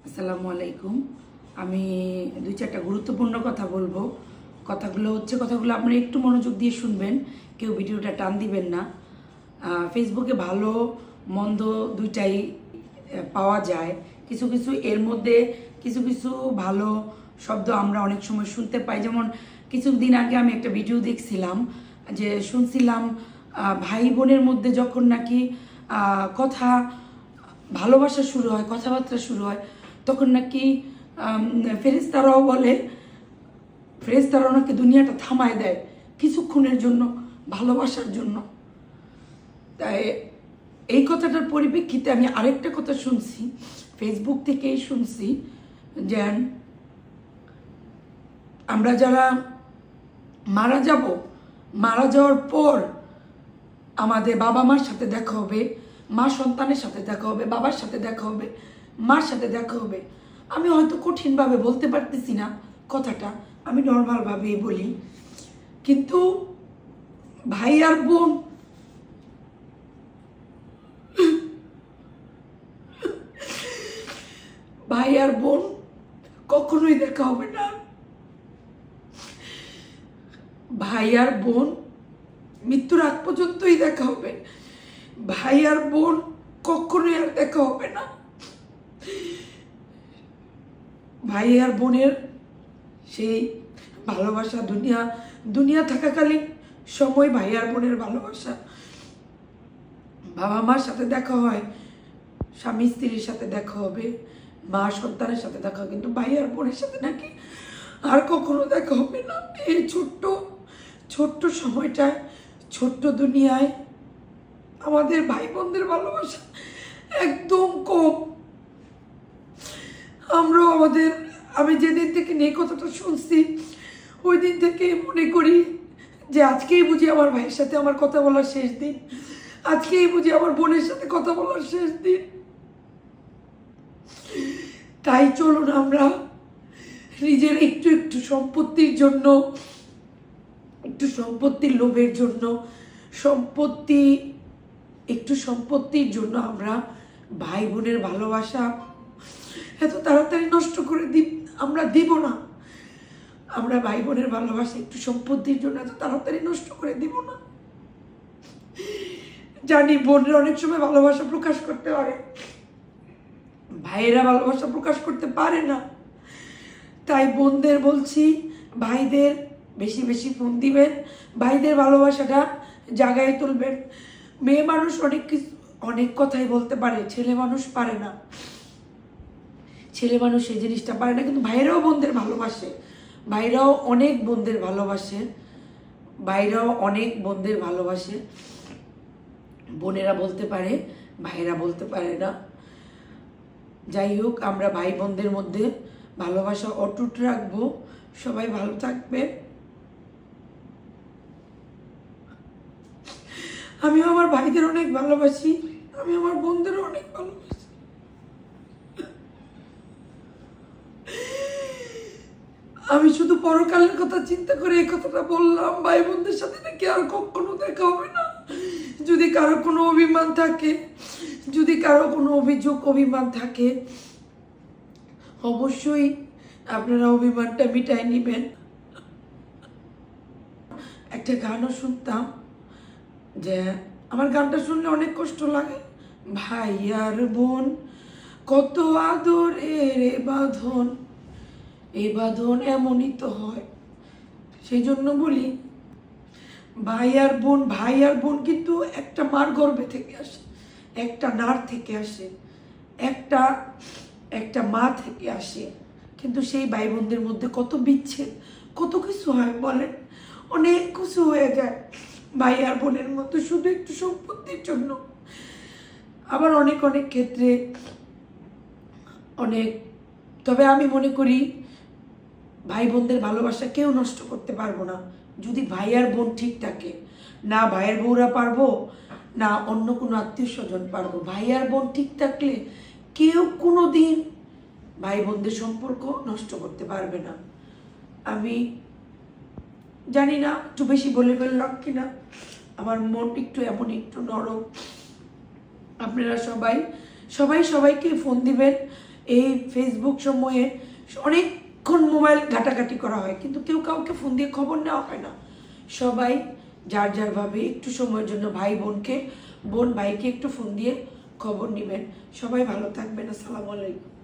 আসসালামু আলাইকুম। আমি দুই চারটা গুরুত্বপূর্ণ কথা বলবো। কথাগুলো আপনারা একটু মনোযোগ দিয়ে শুনবেন, কেউ ভিডিওটা টান দিবেন না। ফেসবুকে ভালো মন্দ দুইটাই পাওয়া যায়। কিছু কিছু এর মধ্যে কিছু কিছু ভালো শব্দ আমরা অনেক সময় শুনতে পাই। যেমন কিছুদিন আগে আমি একটা ভিডিও দেখছিলাম, যে শুনছিলাম ভাই বোনের মধ্যে যখন নাকি কথা ভালোবাসা শুরু হয়, কথাবার্তা শুরু হয়, তখন নাকি ফেরেশতারাও বলে, ফেরেশতারাও নাকি দুনিয়াটা থামায় দেয় কিছুক্ষণের জন্য, ভালোবাসার জন্য। তাই এই কথাটার পরিপ্রেক্ষিতে আমি আরেকটা কথা শুনছি, ফেসবুক থেকেই শুনছি, যে আমরা যারা মারা যাব, মারা যাওয়ার পর আমাদের বাবা মার সাথে দেখা হবে, মা সন্তানের সাথে দেখা হবে, বাবার সাথে দেখা হবে, মার সাথে দেখা হবে। আমি হয়তো কঠিনভাবে বলতে পারতেছি না কথাটা, আমি নর্মালভাবেই বলি, কিন্তু ভাই আর বোন কখনোই দেখা হবে না। ভাই আর বোন মৃত্যুর আগ পর্যন্তই দেখা হবে, ভাই আর বোন কখনোই আর দেখা হবে না। ভাই আর বোনের সেই ভালোবাসা দুনিয়া থাকাকালীন সময় ভাই আর বোনের ভালোবাসা, বাবা মার সাথে দেখা হয়, স্বামী স্ত্রীর সাথে দেখা হবে, মা সন্তানের সাথে দেখা হবে, কিন্তু ভাই আর বোনের সাথে নাকি আর কখনো দেখা হবে না। এই ছোট্ট সময়টায়, ছোট্ট দুনিয়ায় আমাদের ভাই বোনদের ভালোবাসা একদম কম। আমরাও আমি যেদিন থেকে এই কথাটা শুনছি, ওই দিন থেকে মনে করি যে আজকেই বুঝি আমার ভাইয়ের সাথে আমার কথা বলার শেষ দিন, আজকেই বুঝি আমার বোনের সাথে কথা বলার শেষ দিন। তাই চলুন আমরা নিজের একটু সম্পত্তির জন্য, একটু সম্পত্তির লোভের জন্য, সম্পত্তির জন্য আমরা ভাই বোনের ভালোবাসা এত তাড়াতাড়ি নষ্ট করে আমরা দিব না। আমরা ভাই বোনের ভালোবাসা একটু সম্পত্তির জন্য এত তাড়াতাড়ি নষ্ট করে দিব না। জানি বোনরা অনেক সময় ভালোবাসা প্রকাশ করতে পারে, ভাইয়েরা ভালোবাসা প্রকাশ করতে পারে না। তাই বোনদের বলছি, ভাইদের বেশি বেশি ফোন দিবেন, ভাইদের ভালোবাসাটা জাগায় তুলবেন। মেয়ে মানুষ অনেক কথাই বলতে পারে, ছেলে মানুষ পারে না। ছেলে মানুষ এই জিনিসটা পারে না, কিন্তু ভাইরাও বোনদের ভালোবাসে, ভাইরাও অনেক বোনদের ভালোবাসে। বোনেরা বলতে পারে, ভাইরা বলতে পারে না। যাই হোক, আমরা ভাই বোনদের মধ্যে ভালোবাসা অটুট রাখবো। সবাই ভালো থাকবে। আমিও আমার ভাইদের অনেক ভালোবাসি, আমি আমার বোনদেরও অনেক ভালোবাসি। আমি শুধু পরকালের কথা চিন্তা করে এই কথাটা বললাম। ভাই বোনদের সাথে নাকি আর কখনো দেখা হবে না। যদি কারো কোনো অভিমান থাকে, যদি কারো কোনো অভিমান থাকে, অবশ্যই আপনারা অভিমানটা মিটাই নিবেন। একটা গানও শুনতাম, যে আমার গানটা শুনলে অনেক কষ্ট লাগে। ভাই আর বোন কত আদরের এ বাঁধন এমনই তো হয়। সেই জন্য বলি, ভাই আর বোন কিন্তু একটা মার গর্ভে থেকে আসে, একটা নার থেকে আসে, একটা মা থেকে আসে। কিন্তু সেই ভাই বোনদের মধ্যে কত বিচ্ছেদ, কত কিছু হয় বলেন, অনেক কিছু হয়ে যায় ভাই আর বোনের মধ্যে, শুধু একটু সম্পত্তির জন্য। আবার অনেক ক্ষেত্রে তবে আমি মনে করি ভাই বোনদের ভালোবাসা কেউ নষ্ট করতে পারবো না, যদি ভাই আর বোন ঠিক থাকে। না ভাইয়ের বউরা পারবো, না অন্য কোনো আত্মীয় স্বজন পারবো। ভাই আর বোন ঠিক থাকলে কেউ কোনো দিন ভাই বোনদের সম্পর্ক নষ্ট করতে পারবে না। আমি জানি না একটু বেশি বলে ফেললাম কিনা, আমার মন একটু নরম। আপনারা সবাই সবাইকে ফোন দিবেন, এই ফেসবুক সময়ে অনেকক্ষণ মোবাইল ঘাটাঘাটি করা হয়, কিন্তু কেউ কাউকে ফোন দিয়ে খবর নেওয়া হয় না। সবাই যার যারভাবে একটু সময়ের জন্য ভাই বোনকে, বোন ভাইকে একটু ফোন দিয়ে খবর নেবেন। সবাই ভালো থাকবেন। আসসালামু আলাইকুম।